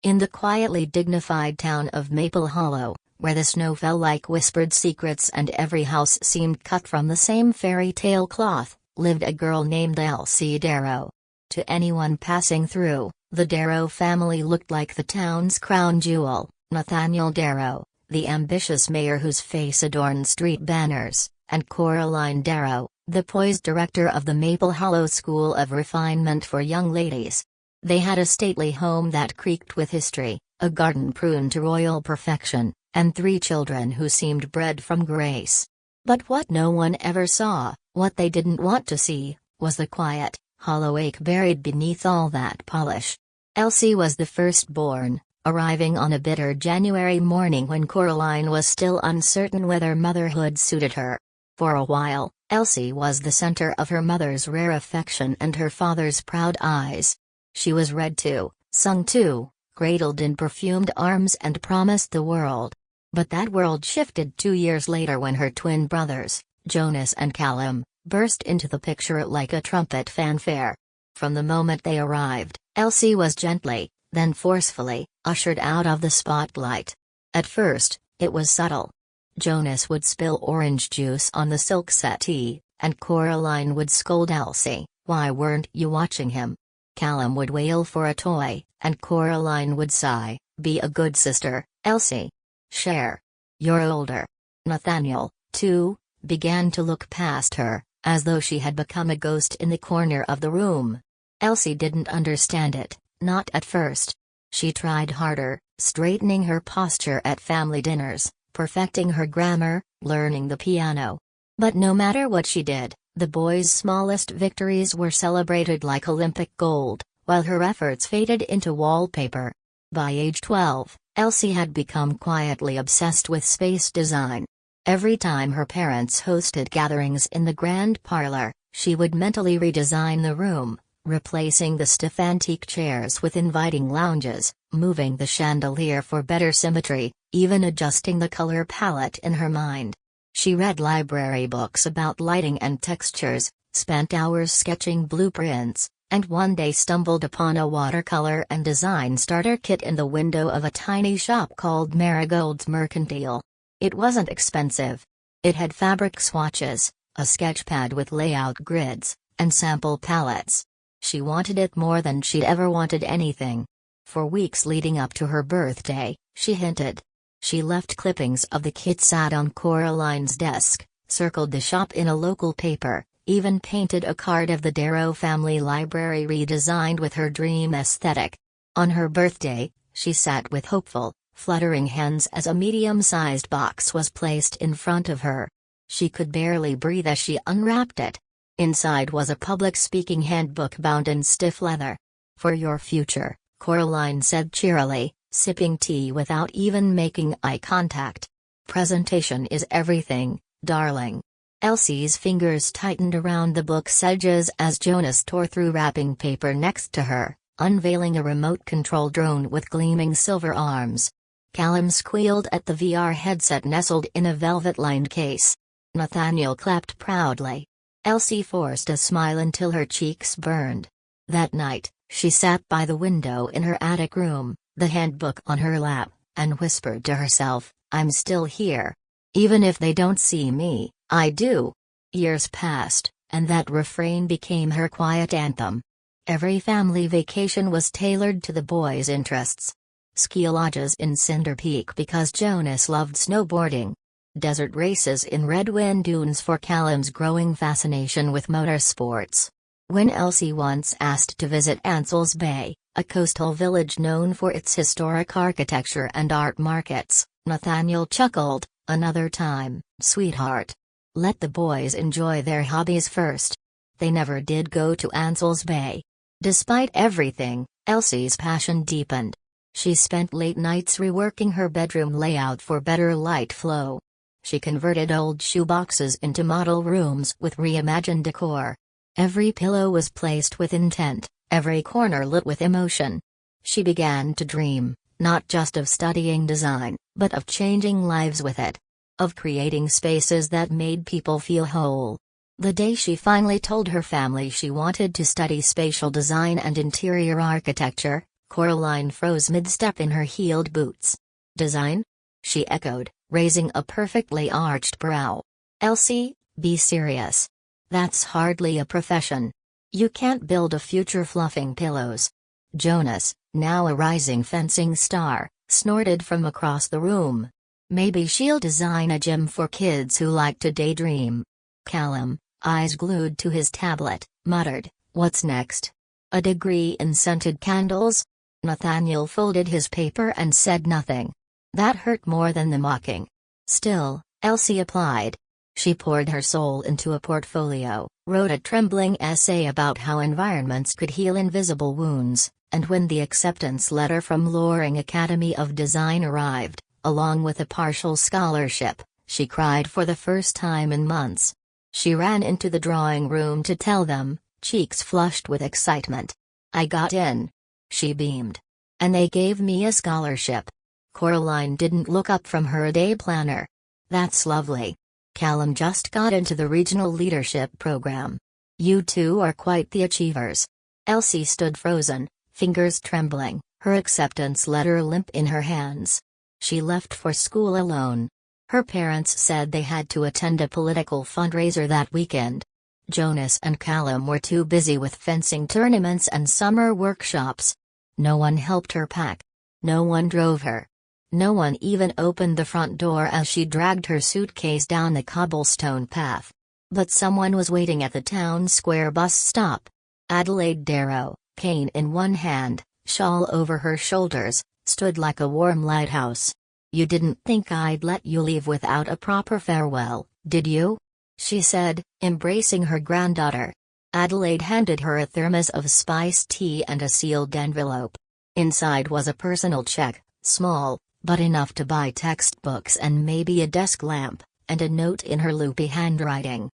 In the quietly dignified town of Maplehollow, where the snow fell like whispered secrets and every house seemed cut from the same fairy tale cloth, lived a girl named Elsie Darrow. To anyone passing through, the Darrow family looked like the town's crown jewel: Nathaniel Darrow, the ambitious mayor whose face adorned street banners, and Coraline Darrow, the poised director of the Maplehollow School of Refinement for Young Ladies. They had a stately home that creaked with history, a garden pruned to royal perfection, and 3 children who seemed bred from grace. But what no one ever saw, what they didn't want to see, was the quiet, hollow ache buried beneath all that polish. Elsie was the firstborn, arriving on a bitter January morning when Coraline was still uncertain whether motherhood suited her. For a while, Elsie was the center of her mother's rare affection and her father's proud eyes. She was read to, sung to, cradled in perfumed arms and promised the world. But that world shifted 2 years later when her twin brothers, Jonas and Callum, burst into the picture like a trumpet fanfare. From the moment they arrived, Elsie was gently, then forcefully, ushered out of the spotlight. At first, it was subtle. Jonas would spill orange juice on the silk settee, and Coraline would scold Elsie, "Why weren't you watching him?" Callum would wail for a toy, and Coraline would sigh, "Be a good sister, Elsie. Share. You're older." Nathaniel, too, began to look past her, as though she had become a ghost in the corner of the room. Elsie didn't understand it, not at first. She tried harder, straightening her posture at family dinners, perfecting her grammar, learning the piano. But no matter what she did, the boys' smallest victories were celebrated like Olympic gold, while her efforts faded into wallpaper. By age 12, Elsie had become quietly obsessed with space design. Every time her parents hosted gatherings in the grand parlor, she would mentally redesign the room, replacing the stiff antique chairs with inviting lounges, moving the chandelier for better symmetry, even adjusting the color palette in her mind. She read library books about lighting and textures, spent hours sketching blueprints, and one day stumbled upon a watercolor and design starter kit in the window of a tiny shop called Marigold's Mercantile. It wasn't expensive. It had fabric swatches, a sketchpad with layout grids, and sample palettes. She wanted it more than she'd ever wanted anything. For weeks leading up to her birthday, she hinted. She left clippings of the kit sat on Coraline's desk, circled the shop in a local paper, even painted a card of the Darrow family library redesigned with her dream aesthetic. On her birthday, she sat with hopeful, fluttering hands as a medium-sized box was placed in front of her. She could barely breathe as she unwrapped it. Inside was a public speaking handbook bound in stiff leather. "For your future," Coraline said cheerily, sipping tea without even making eye contact. "Presentation is everything, darling." Elsie's fingers tightened around the book's edges as Jonas tore through wrapping paper next to her, unveiling a remote-control drone with gleaming silver arms. Callum squealed at the VR headset nestled in a velvet-lined case. Nathaniel clapped proudly. Elsie forced a smile until her cheeks burned. That night, she sat by the window in her attic room, the handbook on her lap, and whispered to herself, "I'm still here. Even if they don't see me, I do." Years passed, and that refrain became her quiet anthem. Every family vacation was tailored to the boys' interests. Ski lodges in Cinder Peak because Jonas loved snowboarding. Desert races in Red Wind Dunes for Callum's growing fascination with motorsports. When Elsie once asked to visit Ansell's Bay, a coastal village known for its historic architecture and art markets, Nathaniel chuckled, "Another time, sweetheart. Let the boys enjoy their hobbies first." They never did go to Ansell's Bay. Despite everything, Elsie's passion deepened. She spent late nights reworking her bedroom layout for better light flow. She converted old shoeboxes into model rooms with reimagined decor. Every pillow was placed with intent, every corner lit with emotion. She began to dream, not just of studying design, but of changing lives with it. Of creating spaces that made people feel whole. The day she finally told her family she wanted to study spatial design and interior architecture, Coraline froze mid-step in her heeled boots. Design? She echoed, raising a perfectly arched brow. Elsie, be serious. That's hardly a profession. You can't build a future fluffing pillows. Jonas, now a rising fencing star, snorted from across the room. Maybe she'll design a gym for kids who like to daydream. Callum, eyes glued to his tablet, muttered, "What's next? A degree in scented candles?" Nathaniel folded his paper and said nothing. That hurt more than the mocking. Still, Elsie applied. She poured her soul into a portfolio, wrote a trembling essay about how environments could heal invisible wounds, and when the acceptance letter from Loring Academy of Design arrived, along with a partial scholarship, she cried for the first time in months. She ran into the drawing room to tell them, cheeks flushed with excitement. "I got in." She beamed. "And they gave me a scholarship." Coraline didn't look up from her day planner. "That's lovely. Callum just got into the regional leadership program. You two are quite the achievers." Elsie stood frozen, fingers trembling, her acceptance letter limp in her hands. She left for school alone. Her parents said they had to attend a political fundraiser that weekend. Jonas and Callum were too busy with fencing tournaments and summer workshops. No one helped her pack. No one drove her. No one even opened the front door as she dragged her suitcase down the cobblestone path. But someone was waiting at the town square bus stop. Adelaide Darrow, cane in one hand, shawl over her shoulders, stood like a warm lighthouse. "You didn't think I'd let you leave without a proper farewell, did you?" she said, embracing her granddaughter. Adelaide handed her a thermos of spiced tea and a sealed envelope. Inside was a personal check, small, but enough to buy textbooks and maybe a desk lamp, and a note in her loopy handwriting.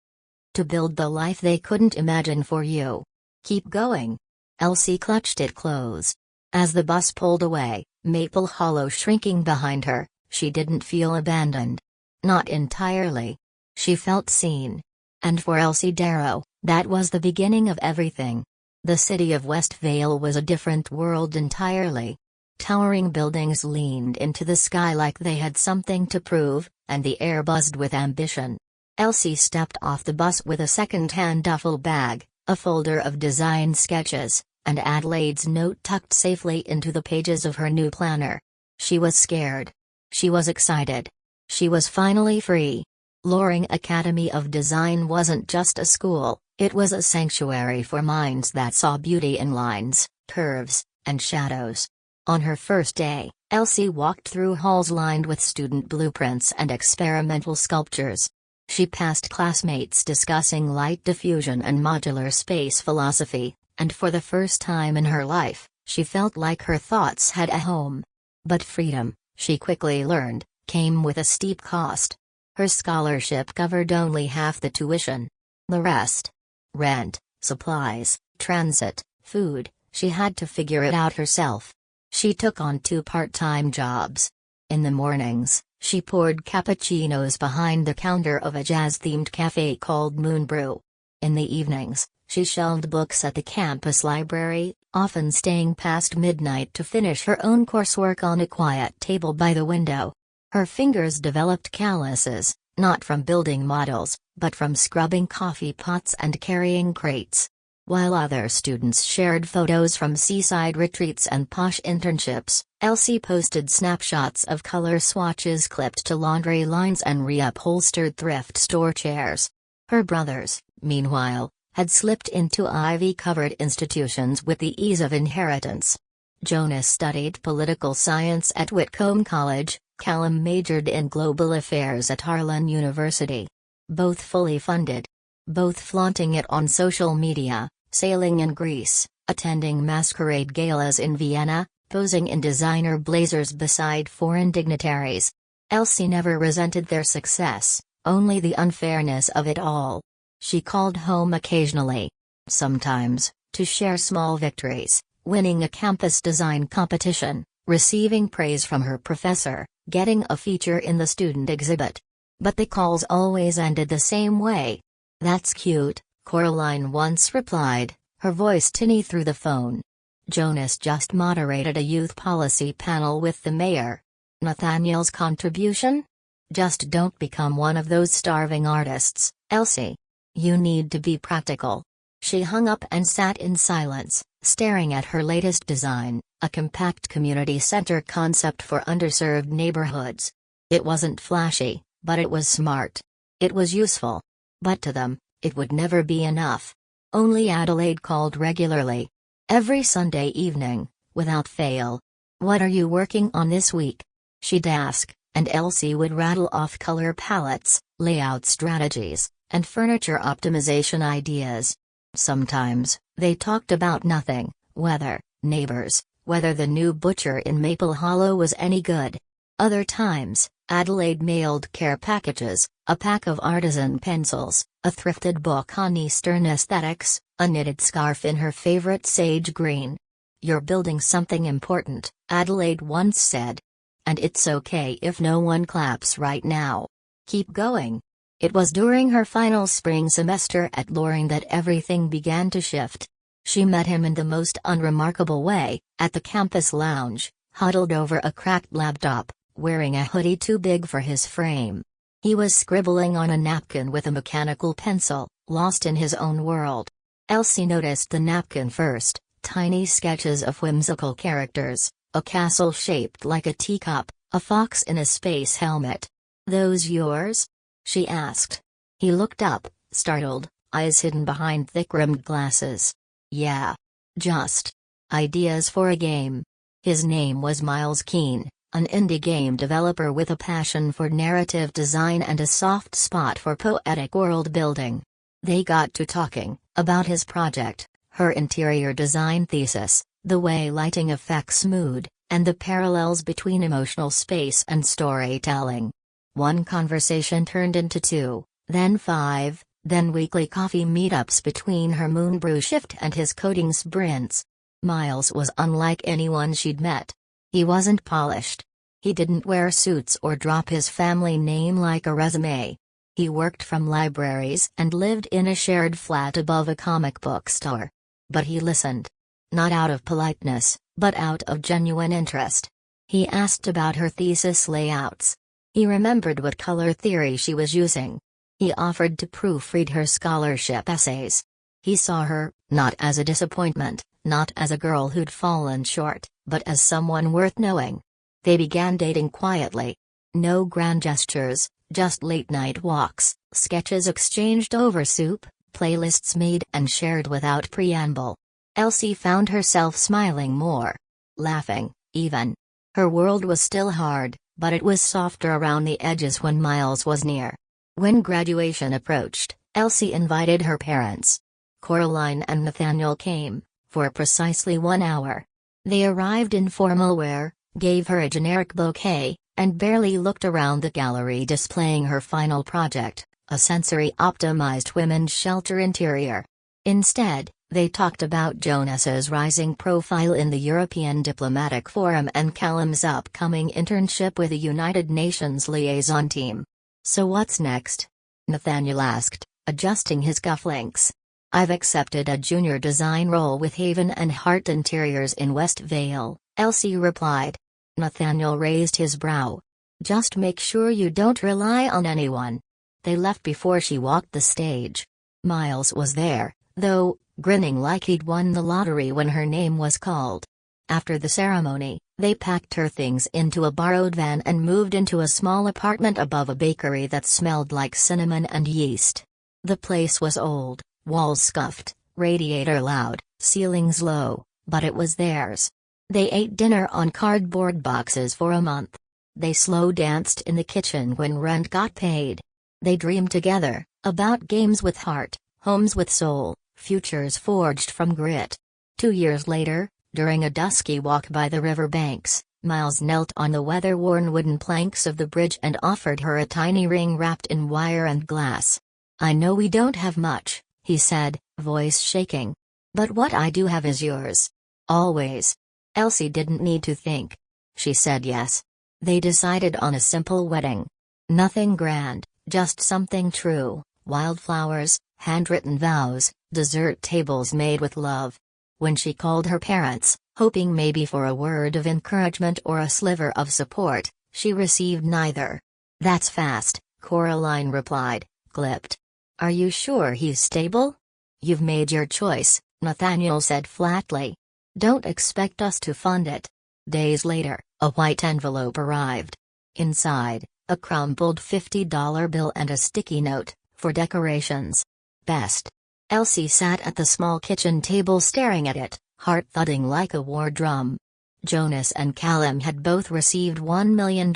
"To build the life they couldn't imagine for you. Keep going." Elsie clutched it close. As the bus pulled away, Maplehollow shrinking behind her, she didn't feel abandoned. Not entirely. She felt seen. And for Elsie Darrow, that was the beginning of everything. The city of Westvale was a different world entirely. Towering buildings leaned into the sky like they had something to prove, and the air buzzed with ambition. Elsie stepped off the bus with a second-hand duffel bag, a folder of design sketches, and Adelaide's note tucked safely into the pages of her new planner. She was scared. She was excited. She was finally free. Loring Academy of Design wasn't just a school, it was a sanctuary for minds that saw beauty in lines, curves, and shadows. On her first day, Elsie walked through halls lined with student blueprints and experimental sculptures. She passed classmates discussing light diffusion and modular space philosophy, and for the first time in her life, she felt like her thoughts had a home. But freedom, she quickly learned, came with a steep cost. Her scholarship covered only half the tuition. The rest, rent, supplies, transit, food, she had to figure it out herself. She took on 2 part-time jobs. In the mornings, she poured cappuccinos behind the counter of a jazz-themed cafe called Moon Brew. In the evenings, she shelved books at the campus library, often staying past midnight to finish her own coursework on a quiet table by the window. Her fingers developed calluses, not from building models, but from scrubbing coffee pots and carrying crates. While other students shared photos from seaside retreats and posh internships, Elsie posted snapshots of color swatches clipped to laundry lines and reupholstered thrift store chairs. Her brothers, meanwhile, had slipped into ivy-covered institutions with the ease of inheritance. Jonas studied political science at Whitcomb College, Callum majored in global affairs at Harlan University. Both fully funded. Both flaunting it on social media, sailing in Greece, attending masquerade galas in Vienna, posing in designer blazers beside foreign dignitaries. Elsie never resented their success, only the unfairness of it all. She called home occasionally. Sometimes, to share small victories, winning a campus design competition, receiving praise from her professor, getting a feature in the student exhibit. But the calls always ended the same way. "That's cute," Coraline once replied, her voice tinny through the phone. Jonas just moderated a youth policy panel with the mayor. Nathaniel's contribution? Just don't become one of those starving artists, Elsie. You need to be practical. She hung up and sat in silence, staring at her latest design, a compact community center concept for underserved neighborhoods. It wasn't flashy, but it was smart. It was useful. But to them, it would never be enough. Only Adelaide called regularly. Every Sunday evening, without fail. "What are you working on this week?" she'd ask, and Elsie would rattle off color palettes, layout strategies, and furniture optimization ideas. Sometimes, they talked about nothing: weather, neighbors, whether the new butcher in Maplehollow was any good. Other times, Adelaide mailed care packages, a pack of artisan pencils, a thrifted book on Eastern aesthetics, a knitted scarf in her favorite sage green. "You're building something important," Adelaide once said. "And it's okay if no one claps right now. Keep going." It was during her final spring semester at Loring that everything began to shift. She met him in the most unremarkable way, at the campus lounge, huddled over a cracked laptop, wearing a hoodie too big for his frame. He was scribbling on a napkin with a mechanical pencil, lost in his own world. Elsie noticed the napkin first: tiny sketches of whimsical characters, a castle shaped like a teacup, a fox in a space helmet. "Those yours?" she asked. He looked up, startled, eyes hidden behind thick-rimmed glasses. "Yeah. Just ideas for a game." His name was Miles Keane, an indie game developer with a passion for narrative design and a soft spot for poetic world-building. They got to talking, about his project, her interior design thesis, the way lighting affects mood, and the parallels between emotional space and storytelling. One conversation turned into 2, then 5, then weekly coffee meetups between her moon brew shift and his coding sprints. Miles was unlike anyone she'd met. He wasn't polished. He didn't wear suits or drop his family name like a resume. He worked from libraries and lived in a shared flat above a comic book store. But he listened. Not out of politeness, but out of genuine interest. He asked about her thesis layouts. He remembered what color theory she was using. He offered to proofread her scholarship essays. He saw her, not as a disappointment, not as a girl who'd fallen short, but as someone worth knowing. They began dating quietly. No grand gestures, just late-night walks, sketches exchanged over soup, playlists made and shared without preamble. Elsie found herself smiling more. Laughing, even. Her world was still hard, but it was softer around the edges when Miles was near. When graduation approached, Elsie invited her parents. Coraline and Nathaniel came, for precisely 1 hour. They arrived in formal wear, gave her a generic bouquet, and barely looked around the gallery displaying her final project, a sensory-optimized women's shelter interior. Instead, they talked about Jonas's rising profile in the European Diplomatic Forum and Callum's upcoming internship with the United Nations liaison team. "So what's next?" Nathaniel asked, adjusting his cufflinks. "I've accepted a junior design role with Haven and Hart Interiors in West Vale," Elsie replied. Nathaniel raised his brow. "Just make sure you don't rely on anyone." They left before she walked the stage. Miles was there, though, grinning like he'd won the lottery when her name was called. After the ceremony, they packed her things into a borrowed van and moved into a small apartment above a bakery that smelled like cinnamon and yeast. The place was old, walls scuffed, radiator loud, ceilings low, but it was theirs. They ate dinner on cardboard boxes for a month. They slow danced in the kitchen when rent got paid. They dreamed together, about games with heart, homes with soul, futures forged from grit. 2 years later, during a dusky walk by the river banks, Miles knelt on the weather-worn wooden planks of the bridge and offered her a tiny ring wrapped in wire and glass. "I know we don't have much," he said, voice shaking. "But what I do have is yours. Always." Elsie didn't need to think. She said yes. They decided on a simple wedding. Nothing grand, just something true: wildflowers, handwritten vows, dessert tables made with love. When she called her parents, hoping maybe for a word of encouragement or a sliver of support, she received neither. "That's fast," Coraline replied, clipped. "Are you sure he's stable?" "You've made your choice," Nathaniel said flatly. "Don't expect us to fund it." Days later, a white envelope arrived. Inside, a crumpled $50 bill and a sticky note, "For decorations. Best." Elsie sat at the small kitchen table staring at it, heart thudding like a war drum. Jonas and Callum had both received $1 million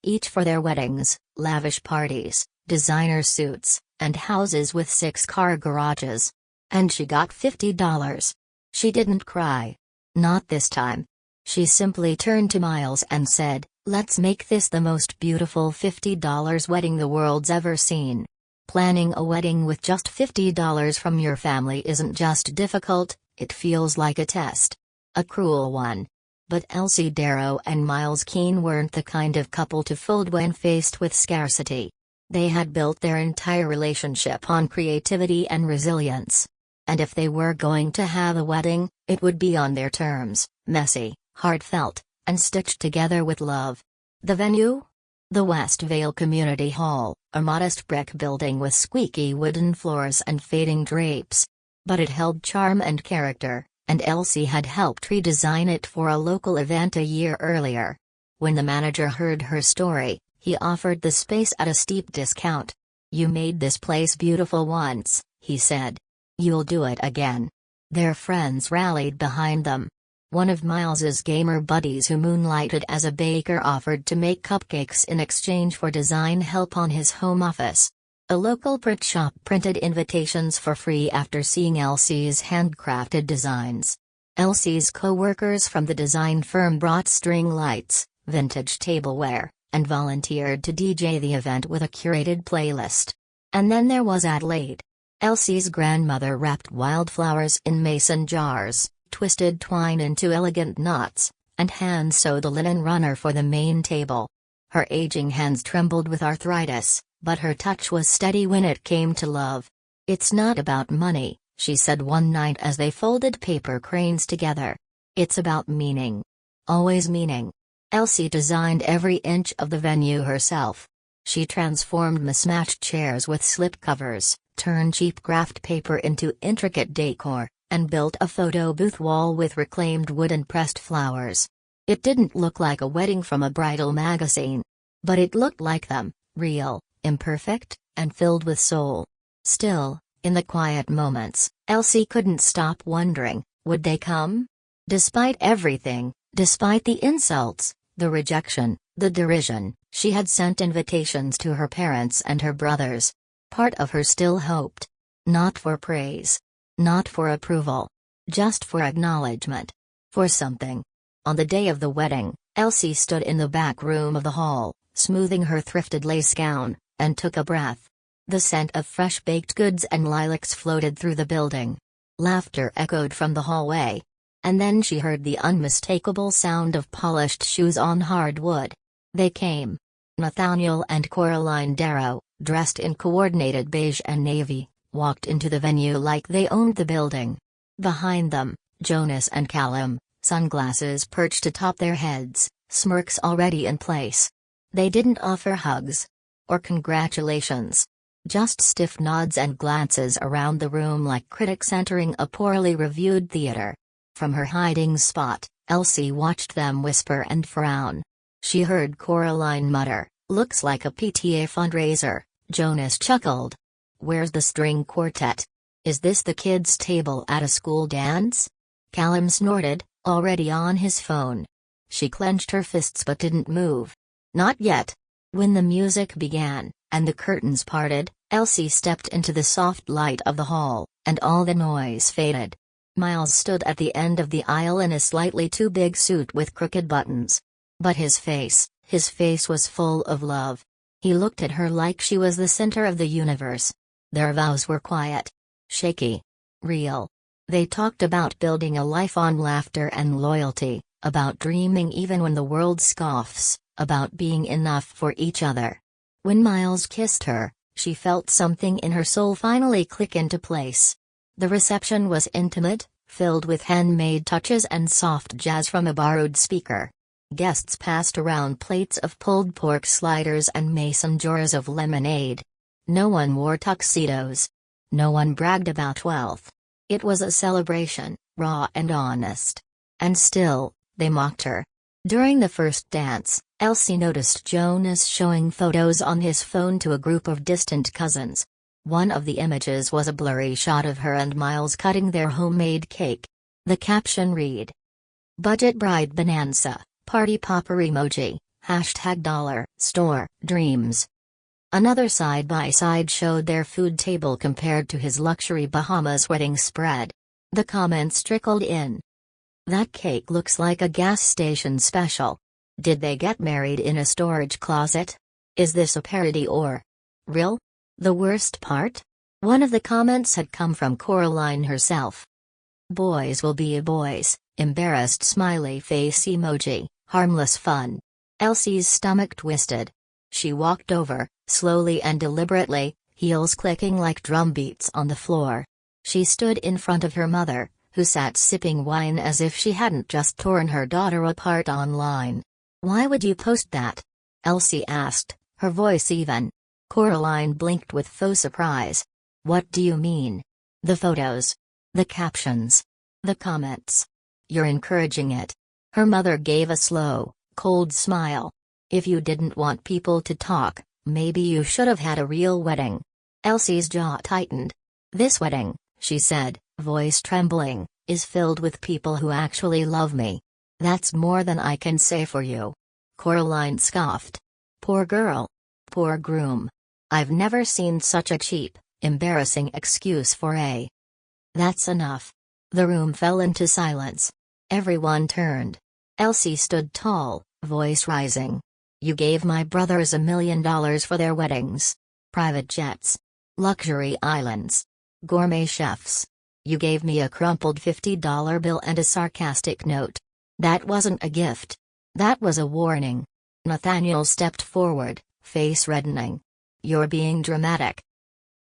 each for their weddings, lavish parties, designer suits, and houses with 6-car garages. And she got $50. She didn't cry. Not this time. She simply turned to Miles and said, "Let's make this the most beautiful $50 wedding the world's ever seen." Planning a wedding with just $50 from your family isn't just difficult, it feels like a test. A cruel one. But Elsie Darrow and Miles Keane weren't the kind of couple to fold when faced with scarcity. They had built their entire relationship on creativity and resilience. And if they were going to have a wedding, it would be on their terms, messy, heartfelt, and stitched together with love. The venue? The West Vale Community Hall, a modest brick building with squeaky wooden floors and fading drapes. But it held charm and character, and Elsie had helped redesign it for a local event a year earlier. When the manager heard her story, he offered the space at a steep discount. "You made this place beautiful once," he said. "You'll do it again." Their friends rallied behind them. One of Miles's gamer buddies who moonlighted as a baker offered to make cupcakes in exchange for design help on his home office. A local print shop printed invitations for free after seeing Elsie's handcrafted designs. Elsie's co-workers from the design firm brought string lights, vintage tableware, and volunteered to DJ the event with a curated playlist. And then there was Adelaide. Elsie's grandmother wrapped wildflowers in mason jars, twisted twine into elegant knots, and hand-sewed a linen runner for the main table. Her aging hands trembled with arthritis, but her touch was steady when it came to love. "It's not about money," she said one night as they folded paper cranes together. "It's about meaning. Always meaning." Elsie designed every inch of the venue herself. She transformed mismatched chairs with slipcovers, turned cheap craft paper into intricate decor, and built a photo booth wall with reclaimed wood and pressed flowers. It didn't look like a wedding from a bridal magazine. But it looked like them, real, imperfect, and filled with soul. Still, in the quiet moments, Elsie couldn't stop wondering, would they come? Despite everything, despite the insults, the rejection, the derision, she had sent invitations to her parents and her brothers. Part of her still hoped. Not for praise. Not for approval. Just for acknowledgement. For something. On the day of the wedding, Elsie stood in the back room of the hall, smoothing her thrifted lace gown, and took a breath. The scent of fresh baked goods and lilacs floated through the building. Laughter echoed from the hallway. And then she heard the unmistakable sound of polished shoes on hard wood. They came. Nathaniel and Coraline Darrow, dressed in coordinated beige and navy, walked into the venue like they owned the building. Behind them, Jonas and Callum, sunglasses perched atop their heads, smirks already in place. They didn't offer hugs. Or congratulations. Just stiff nods and glances around the room like critics entering a poorly reviewed theater. From her hiding spot, Elsie watched them whisper and frown. She heard Coraline mutter, "Looks like a PTA fundraiser." Jonas chuckled. "Where's the string quartet? Is this the kids' table at a school dance?" Callum snorted, already on his phone. She clenched her fists but didn't move. Not yet. When the music began, and the curtains parted, Elsie stepped into the soft light of the hall, and all the noise faded. Miles stood at the end of the aisle in a slightly too big suit with crooked buttons. But his face was full of love. He looked at her like she was the center of the universe. Their vows were quiet. Shaky. Real. They talked about building a life on laughter and loyalty, about dreaming even when the world scoffs, about being enough for each other. When Miles kissed her, she felt something in her soul finally click into place. The reception was intimate, filled with handmade touches and soft jazz from a borrowed speaker. Guests passed around plates of pulled pork sliders and mason jars of lemonade. No one wore tuxedos. No one bragged about wealth. It was a celebration, raw and honest. And still, they mocked her. During the first dance, Elsie noticed Jonas showing photos on his phone to a group of distant cousins. One of the images was a blurry shot of her and Miles cutting their homemade cake. The caption read, "Budget bride bonanza, party popper emoji, #$store, dreams." Another side-by-side showed their food table compared to his luxury Bahamas wedding spread. The comments trickled in. "That cake looks like a gas station special. Did they get married in a storage closet? Is this a parody or real?" The worst part? One of the comments had come from Coraline herself. "Boys will be boys, embarrassed smiley face emoji, harmless fun." Elsie's stomach twisted. She walked over, slowly and deliberately, heels clicking like drum beats on the floor. She stood in front of her mother, who sat sipping wine as if she hadn't just torn her daughter apart online. "Why would you post that?" Elsie asked, her voice even. Coraline blinked with faux surprise. "What do you mean?" "The photos. The captions. The comments. You're encouraging it." Her mother gave a slow, cold smile. "If you didn't want people to talk, maybe you should have had a real wedding." Elsie's jaw tightened. "This wedding," she said, voice trembling, "is filled with people who actually love me. That's more than I can say for you." Coraline scoffed. "Poor girl. Poor groom. I've never seen such a cheap, embarrassing excuse for a..." "That's enough." The room fell into silence. Everyone turned. Elsie stood tall, voice rising. "You gave my brothers $1 million for their weddings. Private jets. Luxury islands. Gourmet chefs. You gave me a crumpled $50 bill and a sarcastic note. That wasn't a gift. That was a warning." Nathaniel stepped forward, face reddening. "You're being dramatic."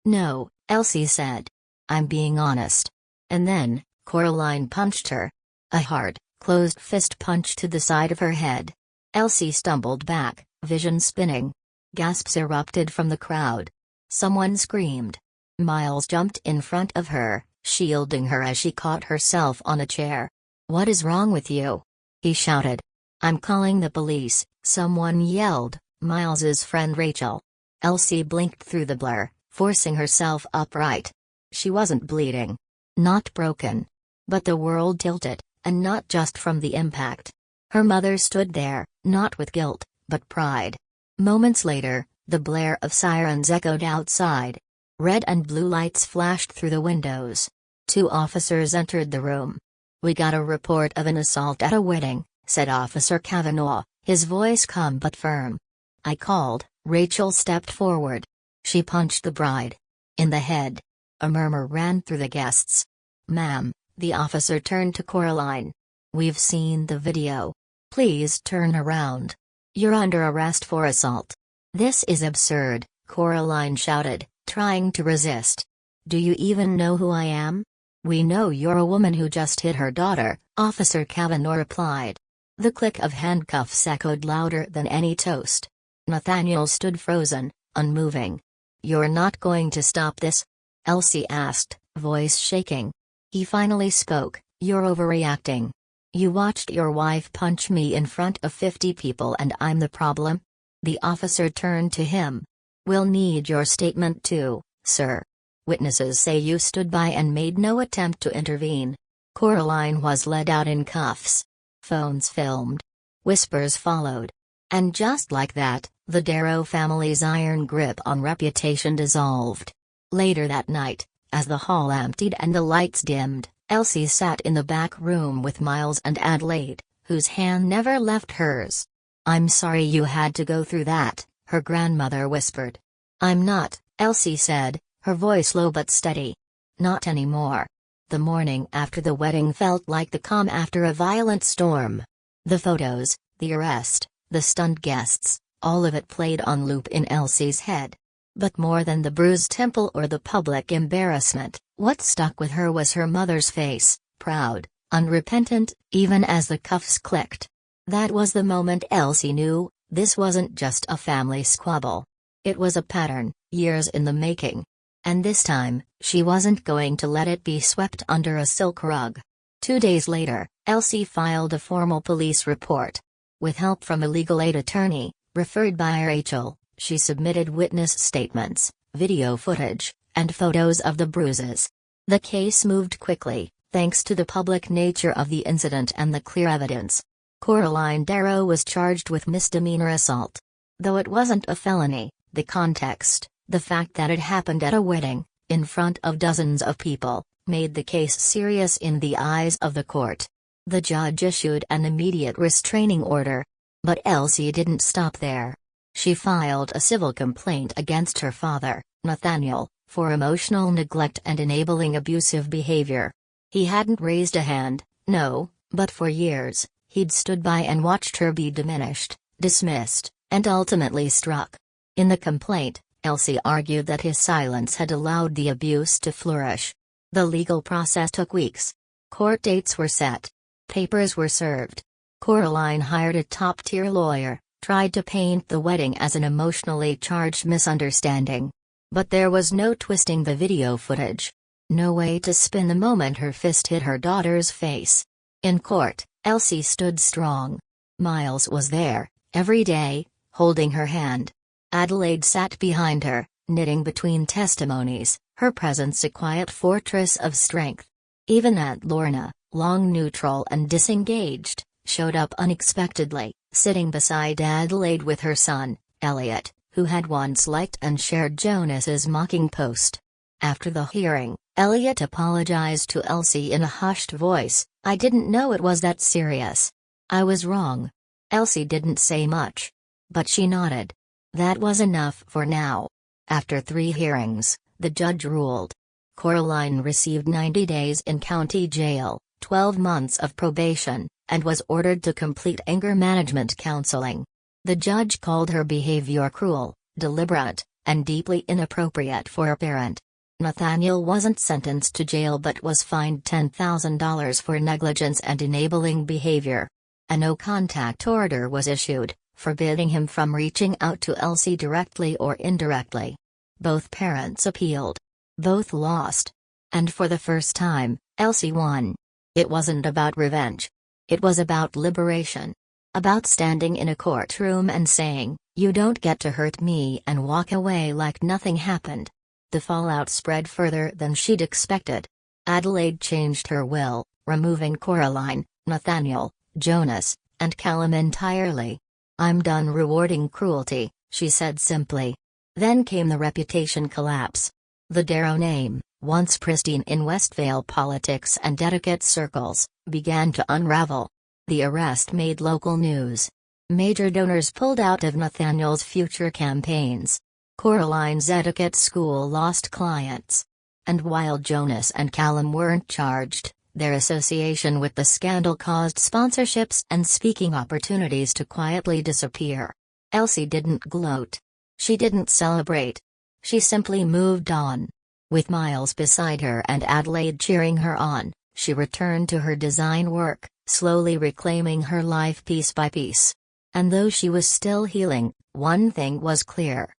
"No," Elsie said. "I'm being honest." And then, Coraline punched her. A hard, closed fist punch to the side of her head. Elsie stumbled back, vision spinning. Gasps erupted from the crowd. Someone screamed. Miles jumped in front of her, shielding her as she caught herself on a chair. "What is wrong with you?" he shouted. "I'm calling the police," someone yelled, Miles's friend Rachel. Elsie blinked through the blur, forcing herself upright. She wasn't bleeding. Not broken. But the world tilted, and not just from the impact. Her mother stood there, not with guilt, but pride. Moments later, the blare of sirens echoed outside. Red and blue lights flashed through the windows. 2 officers entered the room. "We got a report of an assault at a wedding," said Officer Kavanaugh, his voice calm but firm. "I called." Rachel stepped forward. She punched the bride in the head. A murmur ran through the guests. "Ma'am," the officer turned to Coraline. "We've seen the video. Please turn around. You're under arrest for assault." "This is absurd," Coraline shouted, trying to resist. "Do you even know who I am?" "We know you're a woman who just hit her daughter," Officer Kavanaugh replied. The click of handcuffs echoed louder than any toast. Nathaniel stood frozen, unmoving. "You're not going to stop this?" Elsie asked, voice shaking. He finally spoke. "You're overreacting. You watched your wife punch me in front of 50 people and I'm the problem?" The officer turned to him. "We'll need your statement too, sir. Witnesses say you stood by and made no attempt to intervene." Coraline was led out in cuffs. Phones filmed. Whispers followed. And just like that, the Darrow family's iron grip on reputation dissolved. Later that night, as the hall emptied and the lights dimmed, Elsie sat in the back room with Miles and Adelaide, whose hand never left hers. "I'm sorry you had to go through that," her grandmother whispered. "I'm not," Elsie said, her voice low but steady. "Not anymore." The morning after the wedding felt like the calm after a violent storm. The photos, the arrest, the stunned guests, all of it played on loop in Elsie's head. But more than the bruised temple or the public embarrassment, what stuck with her was her mother's face, proud, unrepentant, even as the cuffs clicked. That was the moment Elsie knew, this wasn't just a family squabble. It was a pattern, years in the making. And this time, she wasn't going to let it be swept under a silk rug. 2 days later, Elsie filed a formal police report. With help from a legal aid attorney, referred by Rachel, she submitted witness statements, video footage, and photos of the bruises. The case moved quickly, thanks to the public nature of the incident and the clear evidence. Coraline Darrow was charged with misdemeanor assault. Though it wasn't a felony, the context, the fact that it happened at a wedding, in front of dozens of people, made the case serious in the eyes of the court. The judge issued an immediate restraining order. But Elsie didn't stop there. She filed a civil complaint against her father, Nathaniel, for emotional neglect and enabling abusive behavior. He hadn't raised a hand, no, but for years, he'd stood by and watched her be diminished, dismissed, and ultimately struck. In the complaint, Elsie argued that his silence had allowed the abuse to flourish. The legal process took weeks. Court dates were set. Papers were served. Coraline hired a top-tier lawyer, tried to paint the wedding as an emotionally charged misunderstanding. But there was no twisting the video footage. No way to spin the moment her fist hit her daughter's face. In court, Elsie stood strong. Miles was there, every day, holding her hand. Adelaide sat behind her, knitting between testimonies, her presence a quiet fortress of strength. Even Aunt Lorna, long neutral and disengaged, showed up unexpectedly, sitting beside Adelaide with her son, Elliot, who had once liked and shared Jonas's mocking post. After the hearing, Elliot apologized to Elsie in a hushed voice. "I didn't know it was that serious. I was wrong." Elsie didn't say much. But she nodded. That was enough for now. After 3 hearings, the judge ruled. Coraline received 90 days in county jail, 12 months of probation, and was ordered to complete anger management counseling. The judge called her behavior cruel, deliberate, and deeply inappropriate for a parent. Nathaniel wasn't sentenced to jail but was fined $10,000 for negligence and enabling behavior. A no-contact order was issued, forbidding him from reaching out to Elsie directly or indirectly. Both parents appealed. Both lost. And for the first time, Elsie won. It wasn't about revenge. It was about liberation. About standing in a courtroom and saying, "You don't get to hurt me," and walk away like nothing happened. The fallout spread further than she'd expected. Adelaide changed her will, removing Coraline, Nathaniel, Jonas, and Callum entirely. "I'm done rewarding cruelty," she said simply. Then came the reputation collapse. The Darrow name, once pristine in Westvale politics and etiquette circles, began to unravel. The arrest made local news. Major donors pulled out of Nathaniel's future campaigns. Coraline's etiquette school lost clients. And while Jonas and Callum weren't charged, their association with the scandal caused sponsorships and speaking opportunities to quietly disappear. Elsie didn't gloat. She didn't celebrate. She simply moved on. With Miles beside her and Adelaide cheering her on, she returned to her design work, slowly reclaiming her life piece by piece. And though she was still healing, one thing was clear.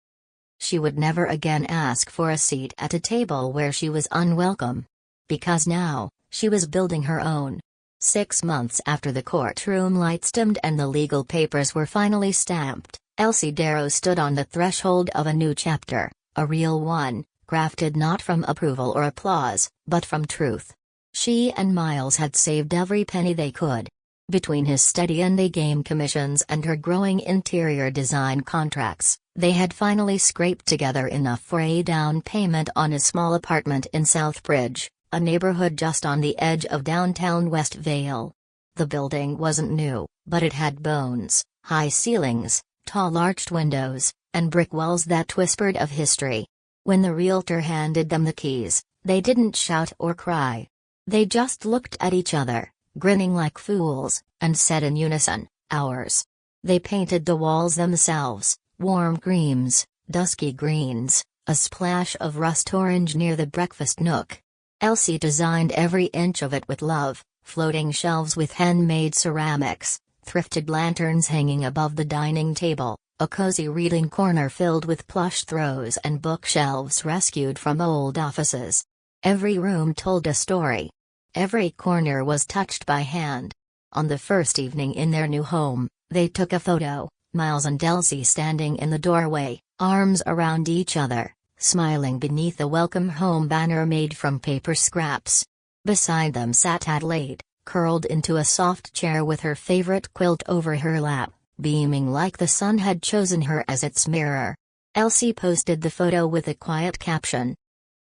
She would never again ask for a seat at a table where she was unwelcome. Because now, she was building her own. 6 months after the courtroom lights dimmed and the legal papers were finally stamped, Elsie Darrow stood on the threshold of a new chapter, a real one, crafted not from approval or applause, but from truth. She and Miles had saved every penny they could. Between his steady end-game commissions and her growing interior design contracts, they had finally scraped together enough for a down payment on a small apartment in Southbridge, a neighborhood just on the edge of downtown Westvale. The building wasn't new, but it had bones, high ceilings, tall arched windows, and brick walls that whispered of history. When the realtor handed them the keys, they didn't shout or cry. They just looked at each other, grinning like fools, and said in unison, "Ours." They painted the walls themselves, warm creams, dusky greens, a splash of rust orange near the breakfast nook. Elsie designed every inch of it with love, floating shelves with handmade ceramics, thrifted lanterns hanging above the dining table, a cozy reading corner filled with plush throws and bookshelves rescued from old offices. Every room told a story. Every corner was touched by hand. On the first evening in their new home, they took a photo, Miles and Elsie standing in the doorway, arms around each other, smiling beneath a welcome home banner made from paper scraps. Beside them sat Adelaide, curled into a soft chair with her favorite quilt over her lap, beaming like the sun had chosen her as its mirror. Elsie posted the photo with a quiet caption.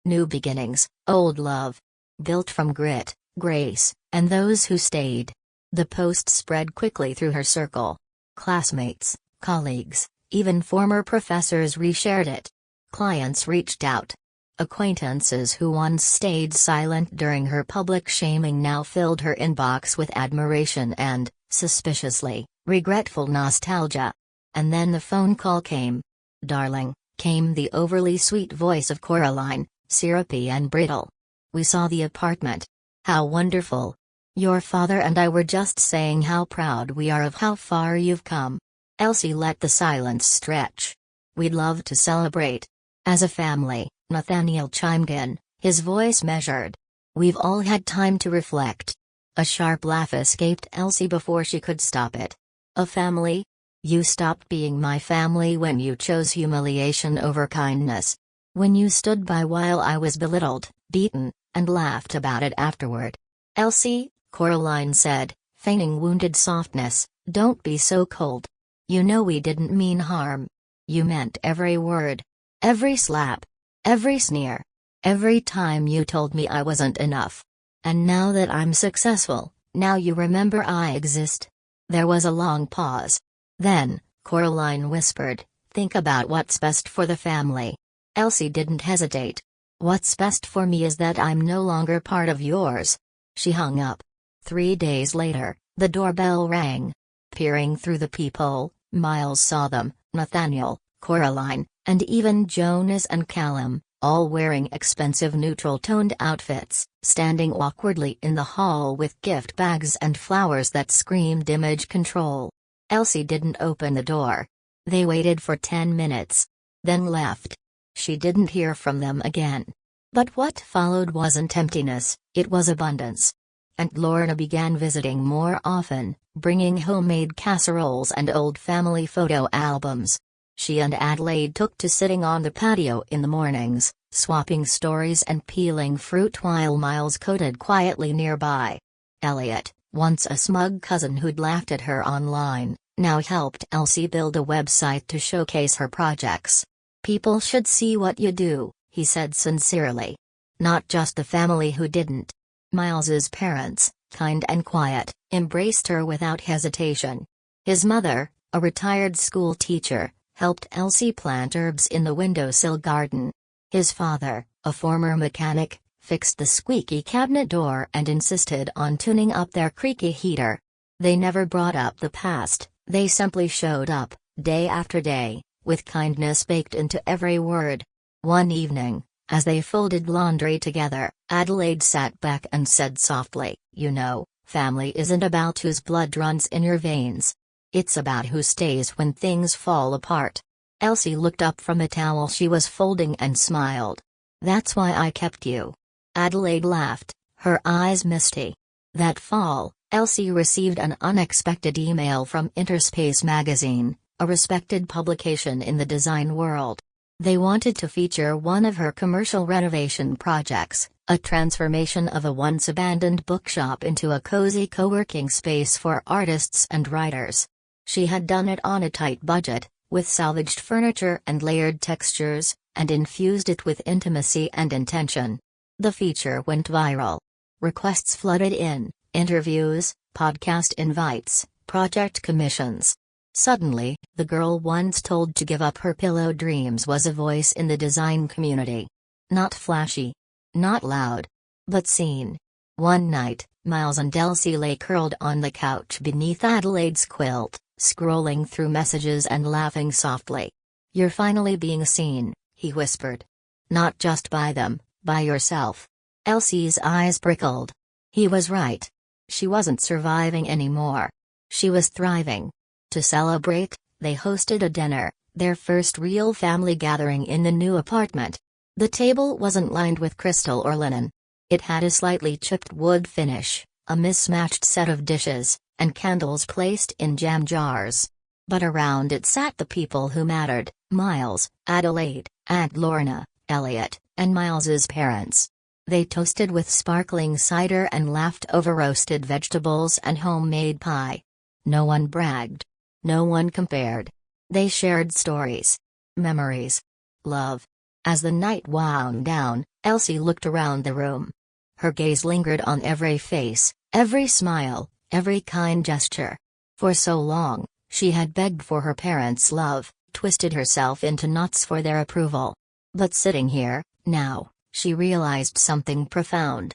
New beginnings, old love. Built from grit, grace, and those who stayed. The post spread quickly through her circle. Classmates, colleagues, even former professors reshared it. Clients reached out. Acquaintances who once stayed silent during her public shaming now filled her inbox with admiration and, suspiciously, regretful nostalgia. And then the phone call came. Darling, came the overly sweet voice of Coraline, syrupy and brittle. We saw the apartment. How wonderful. Your father and I were just saying how proud we are of how far you've come. Elsie let the silence stretch. We'd love to celebrate. As a family, Nathaniel chimed in, his voice measured. We've all had time to reflect. A sharp laugh escaped Elsie before she could stop it. A family? You stopped being my family when you chose humiliation over kindness. When you stood by while I was belittled, beaten, and laughed about it afterward. Elsie, Coraline said, feigning wounded softness, don't be so cold. You know we didn't mean harm. You meant every word. Every slap. Every sneer. Every time you told me I wasn't enough. And now that I'm successful, now you remember I exist. There was a long pause. Then, Coraline whispered, think about what's best for the family. Elsie didn't hesitate. What's best for me is that I'm no longer part of yours. She hung up. 3 days later, the doorbell rang. Peering through the peephole, Miles saw them, Nathaniel, Coraline, and even Jonas and Callum, all wearing expensive neutral-toned outfits, standing awkwardly in the hall with gift bags and flowers that screamed image control. Elsie didn't open the door. They waited for 10 minutes. Then left. She didn't hear from them again. But what followed wasn't emptiness, it was abundance. And Lorna began visiting more often, bringing homemade casseroles and old family photo albums. She and Adelaide took to sitting on the patio in the mornings, swapping stories and peeling fruit while Miles coded quietly nearby. Elliot, once a smug cousin who'd laughed at her online, now helped Elsie build a website to showcase her projects. People should see what you do, he said sincerely. Not just the family who didn't. Miles's parents, kind and quiet, embraced her without hesitation. His mother, a retired school teacher, helped Elsie plant herbs in the windowsill garden. His father, a former mechanic, fixed the squeaky cabinet door and insisted on tuning up their creaky heater. They never brought up the past, they simply showed up, day after day, with kindness baked into every word. One evening, as they folded laundry together, Adelaide sat back and said softly, you know, family isn't about whose blood runs in your veins. It's about who stays when things fall apart. Elsie looked up from a towel she was folding and smiled. That's why I kept you. Adelaide laughed, her eyes misty. That fall, Elsie received an unexpected email from Interspace magazine, a respected publication in the design world. They wanted to feature one of her commercial renovation projects, a transformation of a once abandoned bookshop into a cozy co-working space for artists and writers. She had done it on a tight budget, with salvaged furniture and layered textures, and infused it with intimacy and intention. The feature went viral. Requests flooded in, interviews, podcast invites, project commissions. Suddenly, the girl once told to give up her pillow dreams was a voice in the design community. Not flashy. Not loud. But seen. One night, Miles and Elsie lay curled on the couch beneath Adelaide's quilt, scrolling through messages and laughing softly. You're finally being seen, he whispered. Not just by them, by yourself. Elsie's eyes prickled. He was right. She wasn't surviving anymore. She was thriving. To celebrate, they hosted a dinner, their first real family gathering in the new apartment. The table wasn't lined with crystal or linen. It had a slightly chipped wood finish, a mismatched set of dishes, and candles placed in jam jars. But around it sat the people who mattered: Miles, Adelaide, Aunt Lorna, Elliot, and Miles's parents. They toasted with sparkling cider and laughed over roasted vegetables and homemade pie. No one bragged. No one compared. They shared stories. Memories. Love. As the night wound down, Elsie looked around the room. Her gaze lingered on every face, every smile, every kind gesture. For so long, she had begged for her parents' love, twisted herself into knots for their approval. But sitting here, now, she realized something profound.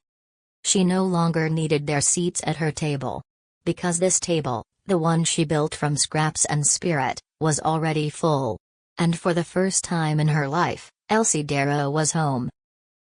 She no longer needed their seats at her table. Because this table, the one she built from scraps and spirit, was already full. And for the first time in her life, Elsie Darrow was home.